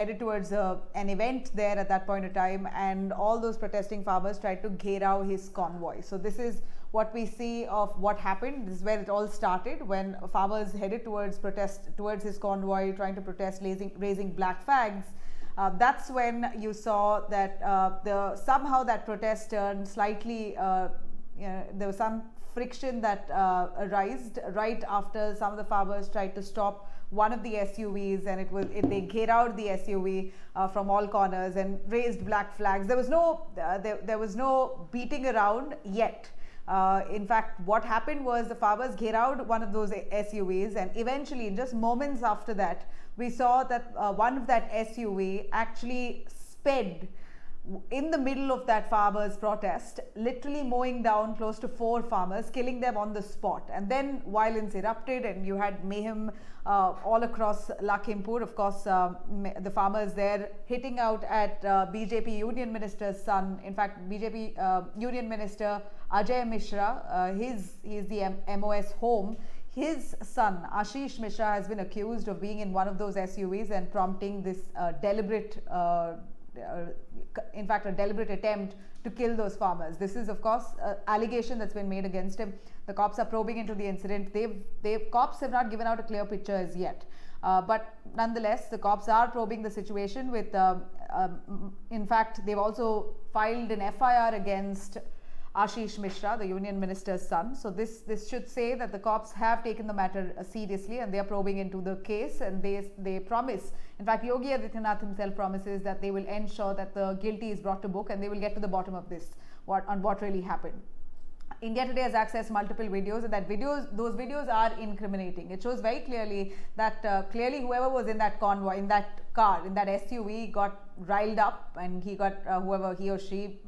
headed towards an event there at that point in time, and all those protesting farmers tried to gherao his convoy. So this is what we see of what happened. This is where it all started, when farmers headed towards his convoy, trying to protest, raising black flags. That's when you saw that somehow that protest turned slightly. There was some friction that arose right after some of the farmers tried to stop one of the SUVs, and they gheroed the SUV from all corners and raised black flags. There was no beating around yet. In fact, what happened was the farmers gheroed one of those SUVs, and eventually, in just moments after that, we saw that one of that SUV actually sped in the middle of that farmers' protest, literally mowing down close to 4 farmers, killing them on the spot. And then violence erupted, and you had mayhem all across Lakhimpur. Of course, the farmers there hitting out at BJP Union Minister's son. In fact, BJP Union Minister Ajay Mishra, he's the MOS home. His son Ashish Mishra has been accused of being in one of those SUVs and prompting this deliberate attempt to kill those farmers. This is, of course, an allegation that's been made against him. The cops are probing into the incident. Cops have not given out a clear picture as yet. But nonetheless, the cops are probing the situation with, in fact, they've also filed an FIR against Ashish Mishra, the Union Minister's son. So this should say that the cops have taken the matter seriously, and they are probing into the case, and they promise. In fact, Yogi Adityanath himself promises that they will ensure that the guilty is brought to book, and they will get to the bottom of this, what really happened. India Today has accessed multiple videos, and those videos are incriminating. It shows very clearly that clearly whoever was in that convoy, in that car, in that SUV, got riled up, and he got whoever he or she,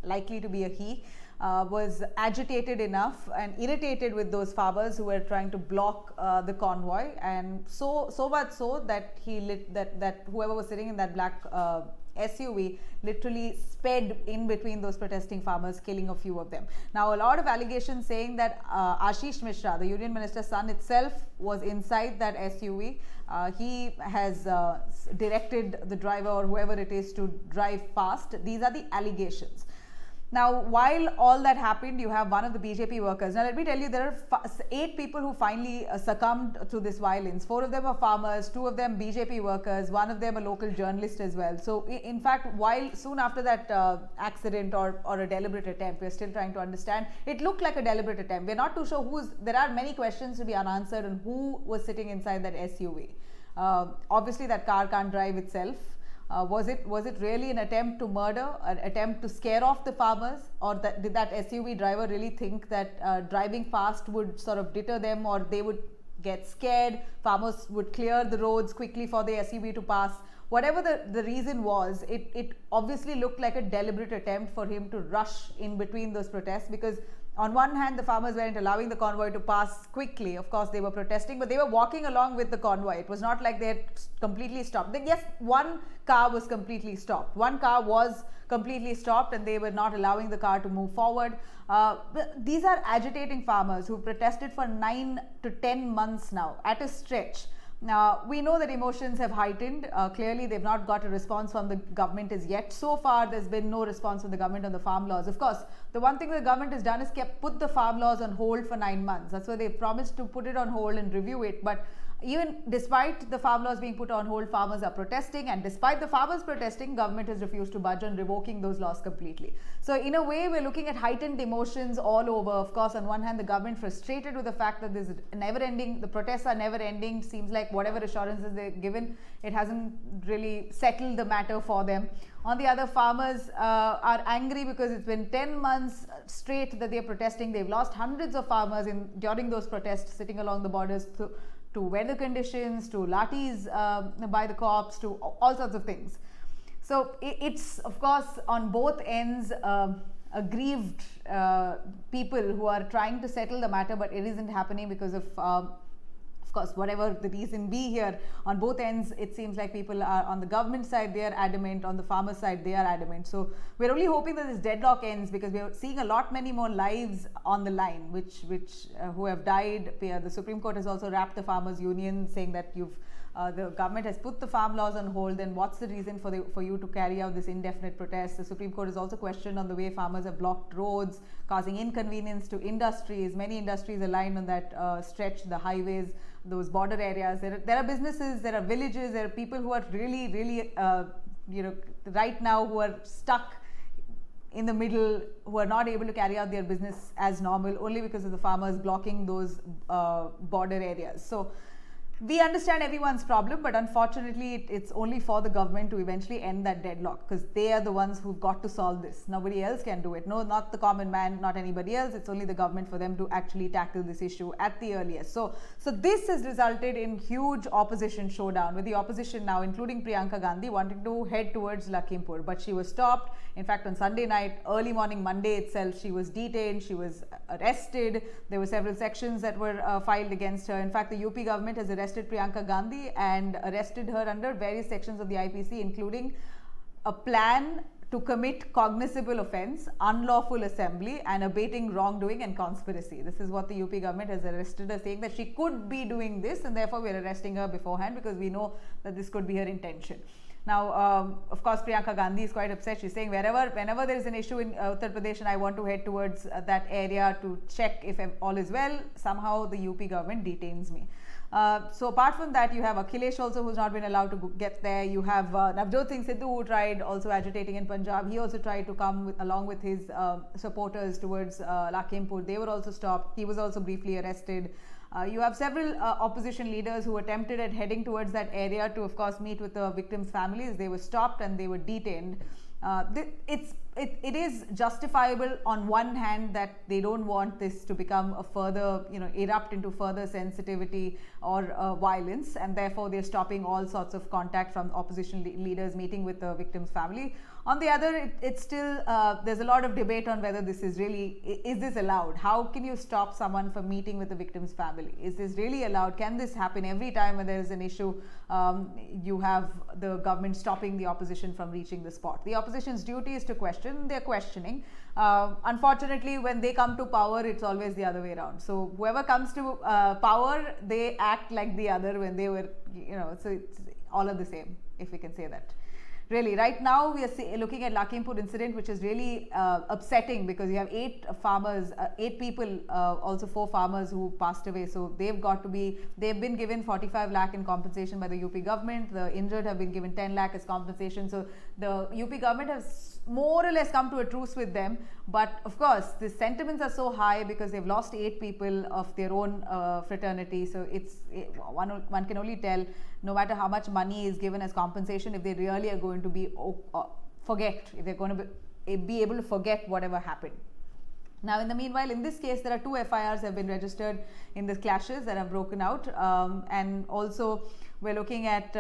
likely to be a he, was agitated enough and irritated with those farmers who were trying to block the convoy, and so much so that that whoever was sitting in that black SUV literally sped in between those protesting farmers, killing a few of them. Now, a lot of allegations saying that Ashish Mishra, the Union Minister's son itself, was inside that SUV. He has directed the driver or whoever it is to drive fast. These are the allegations. Now, while all that happened, you have one of the BJP workers. Now, let me tell you, there are 8 people who finally succumbed to this violence. 4 of them are farmers, 2 of them BJP workers, 1 of them a local journalist as well. So, in fact, while soon after that accident or a deliberate attempt, we're still trying to understand. It looked like a deliberate attempt. We're not too sure there are many questions to be unanswered on who was sitting inside that SUV. Obviously, that car can't drive itself. Was it really an attempt to murder, an attempt to scare off the farmers, or did that SUV driver really think that driving fast would sort of deter them, or they would get scared, farmers would clear the roads quickly for the SUV to pass? Whatever the reason was, it obviously looked like a deliberate attempt for him to rush in between those protests, because on one hand, the farmers weren't allowing the convoy to pass quickly. Of course, they were protesting, but they were walking along with the convoy. It was not like they had completely stopped. Yes, one car was completely stopped. One car was completely stopped, and they were not allowing the car to move forward. These are agitating farmers who protested for 9 to 10 months now at a stretch. Now, we know that emotions have heightened. Clearly, they've not got a response from the government as yet. So far, there's been no response from the government on the farm laws. Of course, the one thing the government has done is put the farm laws on hold for 9 months. That's why they promised to put it on hold and review it. But even despite the farm laws being put on hold, farmers are protesting, and despite the farmers protesting, government has refused to budge on revoking those laws completely. So in a way, we're looking at heightened emotions all over. Of course, on one hand, the government frustrated with the fact that there's the protests are never ending. Seems like whatever assurances they've given, it hasn't really settled the matter for them. On the other, farmers are angry because it's been 10 months straight that they're protesting. They've lost hundreds of farmers during those protests, sitting along the borders to weather conditions, to lathis by the cops, to all sorts of things. So it's, of course, on both ends, aggrieved people who are trying to settle the matter, but it isn't happening because of course, whatever the reason be here. On both ends, it seems like people are on the government side, they are adamant. On the farmer side, they are adamant. So we're only hoping that this deadlock ends, because we're seeing many more lives on the line, which who have died. The Supreme Court has also wrapped the farmers union, saying that you've the government has put the farm laws on hold, then what's the reason for you to carry out this indefinite protest? The Supreme Court is also questioned on the way farmers have blocked roads, causing inconvenience to industries. Many industries aligned on that stretch, the highways, those border areas. There are businesses, there are villages, there are people who are really right now who are stuck in the middle, who are not able to carry out their business as normal only because of the farmers blocking those border areas. So we understand everyone's problem, but unfortunately it's only for the government to eventually end that deadlock, because they are the ones who've got to solve this. Nobody else can do it. No, not the common man, not anybody else. It's only the government for them to actually tackle this issue at the earliest. So this has resulted in huge opposition showdown, with the opposition now, including Priyanka Gandhi, wanting to head towards Lakhimpur, but she was stopped. In fact, on Sunday night, early morning Monday itself, she was detained, she was arrested. There were several sections that were filed against her. In fact, the UP government has arrested Priyanka Gandhi and arrested her under various sections of the IPC, including a plan to commit cognizable offence, unlawful assembly, and abating wrongdoing and conspiracy. This is what the UP government has arrested her, saying that she could be doing this, and therefore we are arresting her beforehand because we know that this could be her intention. Now, of course, Priyanka Gandhi is quite upset. She's saying whenever there is an issue in Uttar Pradesh and I want to head towards that area to check if all is well, somehow the UP government detains me. So apart from that, you have Akhilesh also, who's not been allowed to get there. You have Navjot Singh Sidhu, who tried also agitating in Punjab. He also tried to come along with his supporters towards Lakhimpur. They were also stopped. He was also briefly arrested. You have several opposition leaders who attempted at heading towards that area to, of course, meet with the victims' families. They were stopped and they were detained. It is justifiable on one hand that they don't want this to become a further, erupt into further sensitivity or violence, and therefore they're stopping all sorts of contact from opposition leaders meeting with the victim's family. On the other, it's still, there's a lot of debate on whether this is really, is this allowed? How can you stop someone from meeting with the victim's family? Is this really allowed? Can this happen every time when there is an issue? You have the government stopping the opposition from reaching the spot. The opposition's duty is to question, they're questioning. Unfortunately, when they come to power, it's always the other way around. So whoever comes to power, they act like the other when they were, so it's all of the same, if we can say that. Really, right now we are looking at Lakhimpur incident, which is really upsetting, because you have 8 farmers, 8 people, also 4 farmers who passed away. So they've been given 45 lakh in compensation by the UP government. The injured have been given 10 lakh as compensation. So the UP government has more or less come to a truce with them. But of course, the sentiments are so high because they've lost 8 people of their own fraternity. So one can only tell, no matter how much money is given as compensation, if they really are going to be if they're going to be able to forget whatever happened. Now, in the meanwhile, in this case, there are 2 FIRs have been registered in the clashes that have broken out, and also we're looking at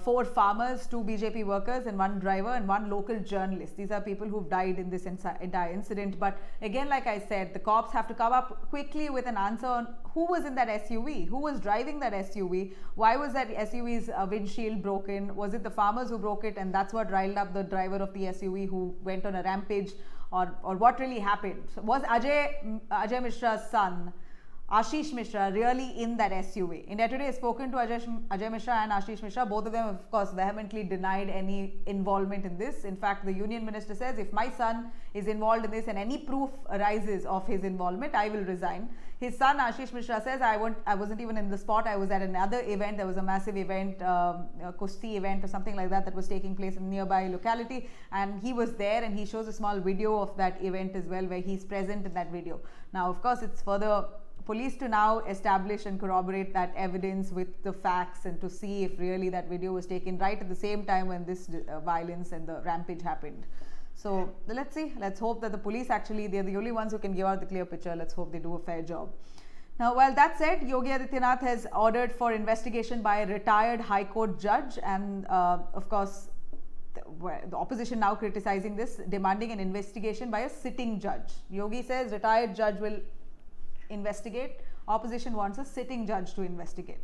4 farmers, 2 BJP workers, and 1 driver and 1 local journalist. These are people who've died in this entire incident. But again, like I said, the cops have to come up quickly with an answer on who was in that SUV, who was driving that SUV, why was that SUV's windshield broken, was it the farmers who broke it, and that's what riled up the driver of the SUV who went on a rampage, or what really happened? So was Ajay Mishra's son, Ashish Mishra, really in that SUV? India Today has spoken to Ajay Mishra and Ashish Mishra. Both of them, of course, vehemently denied any involvement in this. In fact, the union minister says, if my son is involved in this and any proof arises of his involvement, I will resign. His son, Ashish Mishra, says, I wasn't even in the spot. I was at another event. There was a massive event, a Kushti event or something like that was taking place in a nearby locality. And he was there, and he shows a small video of that event as well, where he's present in that video. Now, of course, it's for the police to now establish and corroborate that evidence with the facts, and to see if really that video was taken right at the same time when this violence and the rampage happened. So let's see. Let's hope that the police, actually, they're the only ones who can give out the clear picture. Let's hope they do a fair job. Now, while that said, Yogi Adityanath has ordered for investigation by a retired High Court judge, and of course, the opposition now criticizing this, demanding an investigation by a sitting judge. Yogi says retired judge will investigate. Opposition wants a sitting judge to investigate.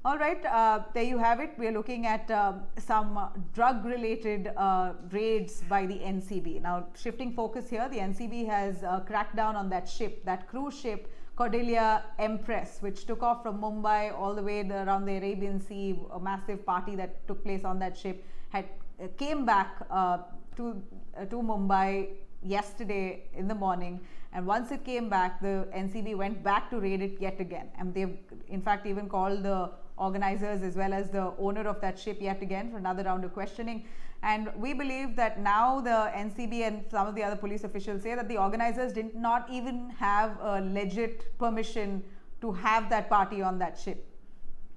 All right, there you have it. We are looking at some drug-related raids by the NCB. Now, shifting focus here, the NCB has cracked down on that ship, that cruise ship Cordelia Empress, which took off from Mumbai all the way around the Arabian Sea. A massive party that took place on that ship had came back to Mumbai yesterday in the morning, and once it came back, the NCB went back to raid it yet again, and they've in fact even called the organizers as well as the owner of that ship yet again for another round of questioning. And we believe that now the NCB and some of the other police officials say that the organizers did not even have a legit permission to have that party on that ship,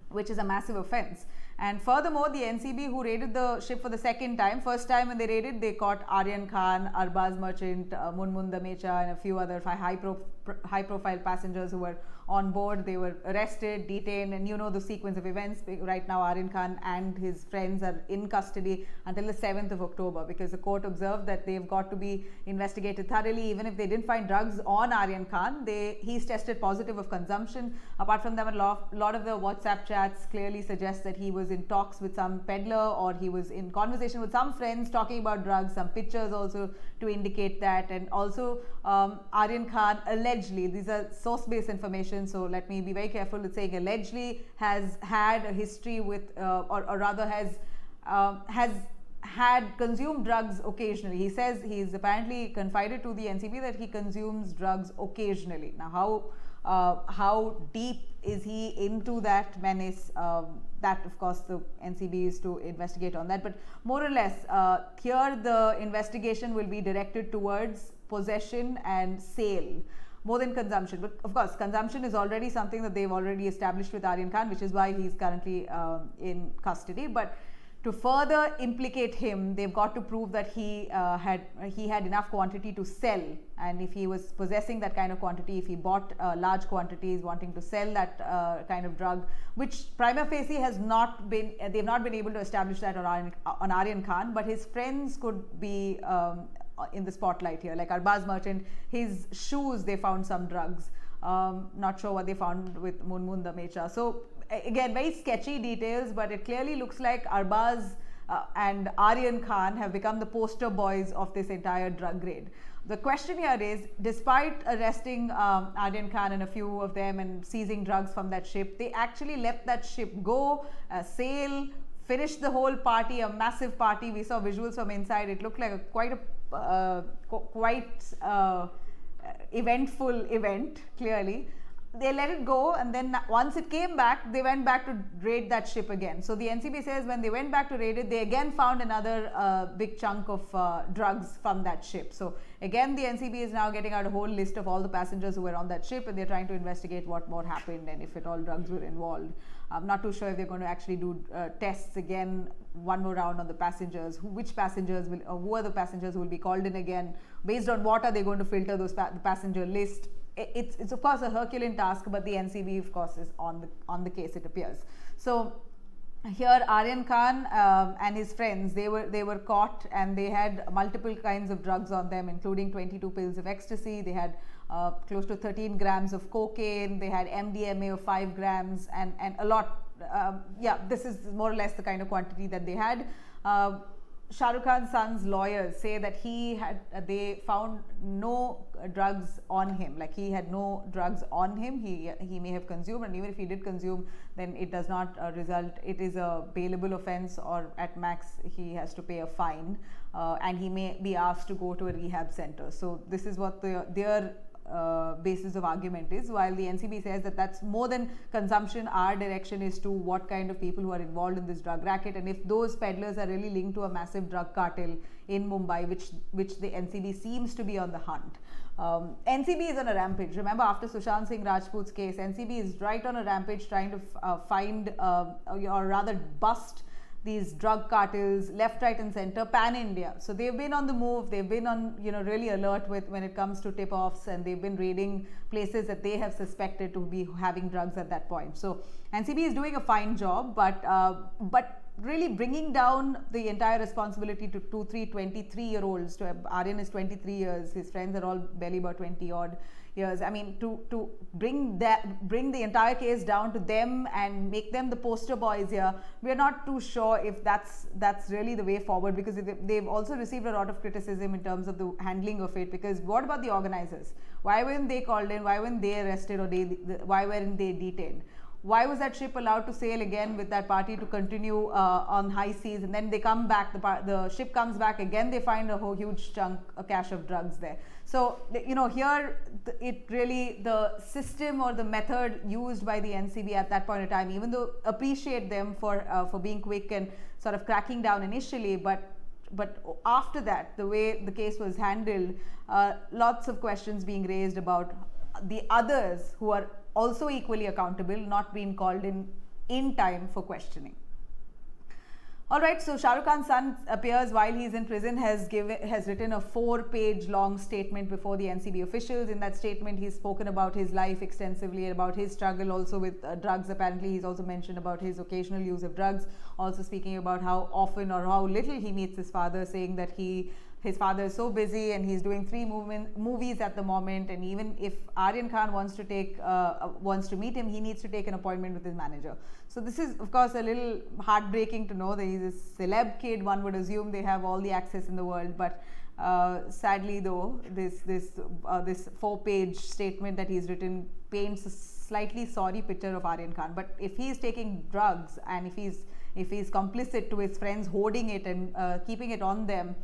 which is a massive offense. And furthermore, the NCB, who raided the ship for the second time, first time when they raided, they caught Aryan Khan, Arbaz Merchant, Munmun Damecha, and a few other high profile passengers who were on board. They were arrested, detained, and you know the sequence of events. Right now, Aryan Khan and his friends are in custody until the 7th of October, because the court observed that they've got to be investigated thoroughly. Even if they didn't find drugs on Aryan Khan, he's tested positive of consumption. Apart from that, a lot of the WhatsApp chats clearly suggest that he was in talks with some peddler, or he was in conversation with some friends talking about drugs. Some pictures also to indicate that. And also Aryan Khan allegedly, these are source-based information, so let me be very careful with saying allegedly, has had a history with or rather has had consumed drugs occasionally. He says he's apparently confided to the NCB that he consumes drugs occasionally. Now how deep is he into that menace? That of course the NCB is to investigate on that, but more or less here the investigation will be directed towards possession and sale more than consumption. But of course consumption is already something that they've already established with Aryan Khan, which is why he's currently in custody. But to further implicate him, they've got to prove that he had enough quantity to sell, and if he was possessing that kind of quantity, if he bought large quantities, wanting to sell that kind of drug, which prima facie has not been, they've not been able to establish that on Aryan Khan, but his friends could be in the spotlight here, like Arbaz Merchant. His shoes, they found some drugs. Not sure what they found with Munmun Damecha. So again, very sketchy details, but it clearly looks like Arbaz and Aryan Khan have become the poster boys of this entire drug raid. The question here is, despite arresting Aryan Khan and a few of them and seizing drugs from that ship, they actually let that ship go, sail, finish the whole party, a massive party. We saw visuals from inside. It looked like quite eventful event, clearly. They let it go, and then once it came back, they went back to raid that ship again. So the NCB says when they went back to raid it, they again found another big chunk of drugs from that ship. So again, the NCB is now getting out a whole list of all the passengers who were on that ship, and they're trying to investigate what more happened and if at all drugs were involved. I'm not too sure if they're going to actually do tests again, one more round on the passengers. Which passengers will, or who are the passengers who will be called in again? Based on what are they going to filter those the passenger list? It's of course a Herculean task, but the NCB of course is on the case, it appears. So here Aryan Khan and his friends, they were caught, and they had multiple kinds of drugs on them, including 22 pills of ecstasy. They had close to 13 grams of cocaine. They had MDMA of 5 grams and a lot. Yeah, this is more or less the kind of quantity that they had. Shah Rukh Khan's son's lawyers say that they found no drugs on him. Like, he had no drugs on him. He may have consumed, and even if he did consume, then it does not result. It is a bailable offense, or at max he has to pay a fine, and he may be asked to go to a rehab center. So this is what their basis of argument is, while the NCB says that that's more than consumption. Our direction is to what kind of people who are involved in this drug racket, and if those peddlers are really linked to a massive drug cartel in Mumbai, which the NCB seems to be on the hunt. NCB is on a rampage. Remember, after Sushant Singh Rajput's case, NCB is right on a rampage trying to find or rather bust these drug cartels left, right and center, pan-India. So they've been on the move. They've been on, really alert when it comes to tip-offs, and they've been raiding places that they have suspected to be having drugs at that point. So NCB is doing a fine job, but really bringing down the entire responsibility to 23-year-olds. Aryan is 23 years. His friends are all barely about 20 odd years. I mean, to bring the entire case down to them and make them the poster boys here, we are not too sure if that's really the way forward, because they've also received a lot of criticism in terms of the handling of it. Because what about the organizers? Why weren't they called in? Why weren't they arrested, or why weren't they detained? Why was that ship allowed to sail again with that party to continue on high seas, and then they come back, the ship comes back again, they find a whole huge chunk, a cache of drugs there. So, you know, here the system or the method used by the NCB at that point in time, even though appreciate them for being quick and sort of cracking down initially, but after that, the way the case was handled, lots of questions being raised about the others who are also equally accountable not being called in time for questioning. Alright, so Shah Rukh Khan's son appears while he's in prison, has written a 4-page long statement before the NCB officials. In that statement, he's spoken about his life extensively, about his struggle also with drugs. Apparently, he's also mentioned about his occasional use of drugs, also speaking about how often or how little he meets his father, saying that his father is so busy and he's doing 3 movies at the moment, and even if Aryan Khan wants to meet him, he needs to take an appointment with his manager. So this is of course a little heartbreaking to know that he's a celeb kid. One would assume they have all the access in the world, but sadly though, this 4-page statement that he's written paints a slightly sorry picture of Aryan Khan. But if he's taking drugs and if he's complicit to his friends hoarding it and keeping it on them,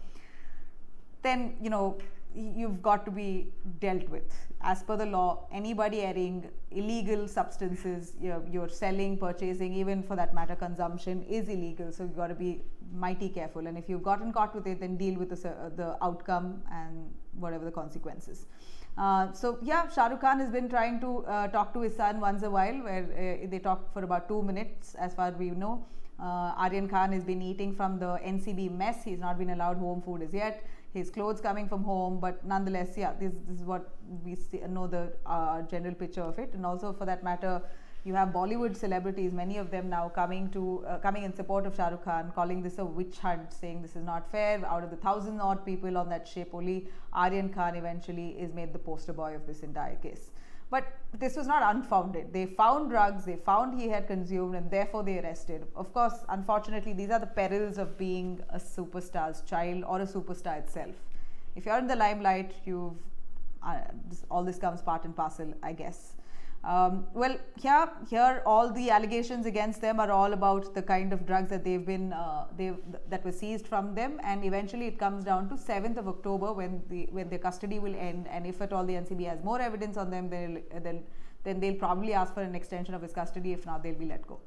then, you know, you've got to be dealt with. As per the law, anybody carrying illegal substances, you're selling, purchasing, even for that matter consumption, is illegal. So you've got to be mighty careful. And if you've gotten caught with it, then deal with the outcome and whatever the consequences. So yeah, Shah Rukh Khan has been trying to talk to his son once a while, where they talk for about 2 minutes as far as we know. Aryan Khan has been eating from the NCB mess. He's not been allowed home food as yet. His clothes coming from home, but nonetheless, yeah, this is what we know the general picture of it. And also, for that matter, you have Bollywood celebrities, many of them now coming in support of Shah Rukh Khan, calling this a witch hunt, saying this is not fair. Out of the 1,000 odd people on that ship, only Aryan Khan eventually is made the poster boy of this entire case. But this was not unfounded. They found drugs, they found he had consumed, and therefore they arrested. Of course, unfortunately, these are the perils of being a superstar's child or a superstar itself. If you're in the limelight, all this comes part and parcel, I guess. Well, here all the allegations against them are all about the kind of drugs that that were seized from them, and eventually it comes down to 7th of October when their custody will end, and if at all the NCB has more evidence on them, then they'll probably ask for an extension of his custody. If not, they'll be let go.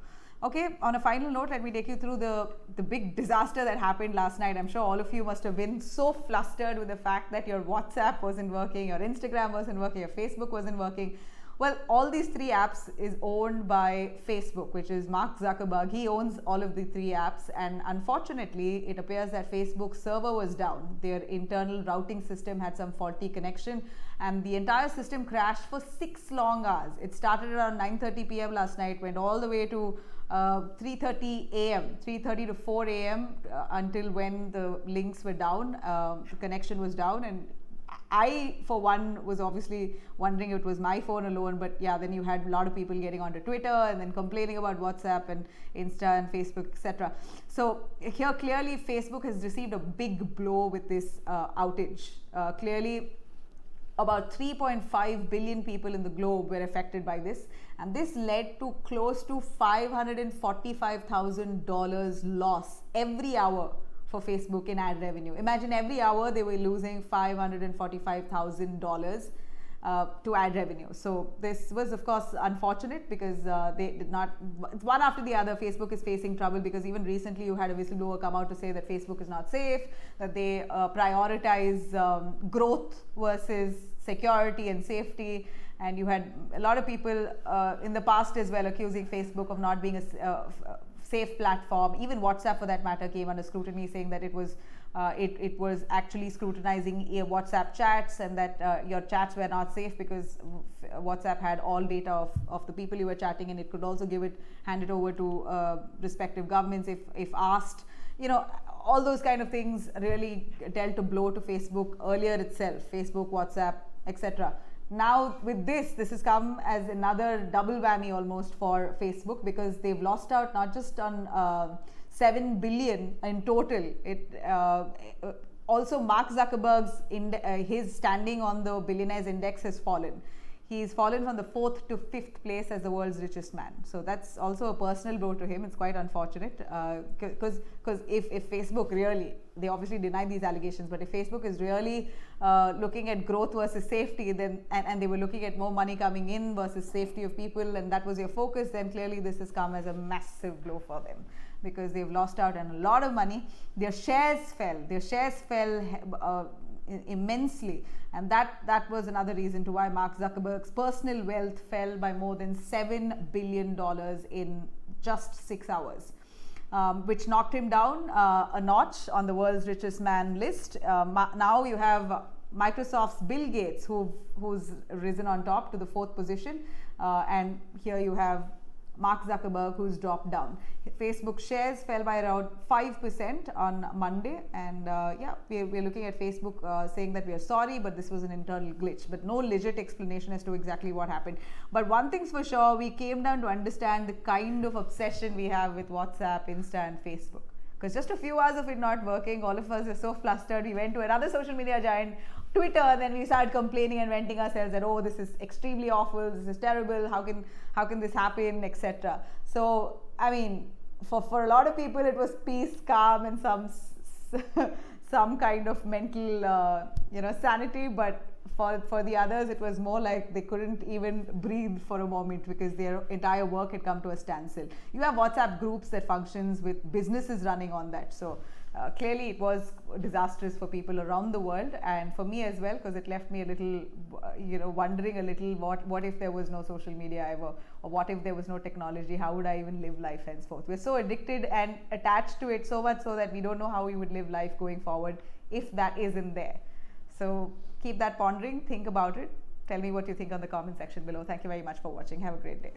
Okay, on a final note, let me take you through the big disaster that happened last night. I'm sure all of you must have been so flustered with the fact that your WhatsApp wasn't working, your Instagram wasn't working, your Facebook wasn't working. Well, all these 3 apps is owned by Facebook, which is Mark Zuckerberg. He owns all of the 3 apps, and unfortunately, it appears that Facebook's server was down. Their internal routing system had some faulty connection, and the entire system crashed for 6 long hours. It started around 9:30 p.m. last night, went all the way to 3:30 a.m., 3:30 to 4 a.m. Until when the links were down, the connection was down, and I, for one, was obviously wondering if it was my phone alone, but yeah, then you had a lot of people getting onto Twitter and then complaining about WhatsApp and Insta and Facebook, etc. So here, clearly, Facebook has received a big blow with this outage. Clearly, about 3.5 billion people in the globe were affected by this, and this led to close to $545,000 loss every hour for Facebook in ad revenue. Imagine every hour they were losing $545,000 to ad revenue. So this was of course unfortunate because they did not, one after the other, Facebook is facing trouble because even recently you had a whistleblower come out to say that Facebook is not safe, that they prioritize growth versus security and safety. And you had a lot of people in the past as well accusing Facebook of not being safe platform. Even WhatsApp, for that matter, came under scrutiny, saying that it was actually scrutinizing WhatsApp chats, and that your chats were not safe because WhatsApp had all data of the people you were chatting, and it could also hand it over to respective governments if asked. All those kind of things really dealt a blow to Facebook earlier itself, Facebook, WhatsApp, etc. Now with this has come as another double whammy almost for Facebook, because they've lost out not just on 7 billion in total. Also Mark Zuckerberg's his standing on the billionaires index has fallen. He's fallen from the 4th to 5th place as the world's richest man. So that's also a personal blow to him. It's quite unfortunate, because if Facebook really, they obviously deny these allegations, but if Facebook is really looking at growth versus safety, then and they were looking at more money coming in versus safety of people, and that was your focus, then clearly this has come as a massive blow for them, because they've lost out on a lot of money. Their shares fell immensely, and that was another reason to why Mark Zuckerberg's personal wealth fell by more than $7 billion in just 6 hours, which knocked him down a notch on the world's richest man list. Now you have Microsoft's Bill Gates, who's risen on top to the 4th position, and here you have Mark Zuckerberg, who's dropped down. Facebook shares fell by around 5% on Monday, and we're looking at Facebook saying that we are sorry, but this was an internal glitch, but no legit explanation as to exactly what happened. But one thing's for sure, we came down to understand the kind of obsession we have with WhatsApp, Insta and Facebook. Because just a few hours of it not working, all of us were so flustered, we went to another social media giant, Twitter, and then we started complaining and venting ourselves that, oh, this is extremely awful, this is terrible, how can this happen, etc. So, I mean, for a lot of people it was peace, calm, and some kind of mental sanity, but for the others it was more like they couldn't even breathe for a moment, because their entire work had come to a standstill. You have WhatsApp groups that functions with businesses running on that, so clearly it was disastrous for people around the world, and for me as well, because it left me a little wondering a little, what if there was no social media ever, or what if there was no technology, how would I even live life henceforth? We're so addicted and attached to it, so much so that we don't know how we would live life going forward if that isn't there. So keep that pondering, think about it. Tell me what you think on the comment section below. Thank you very much for watching. Have a great day.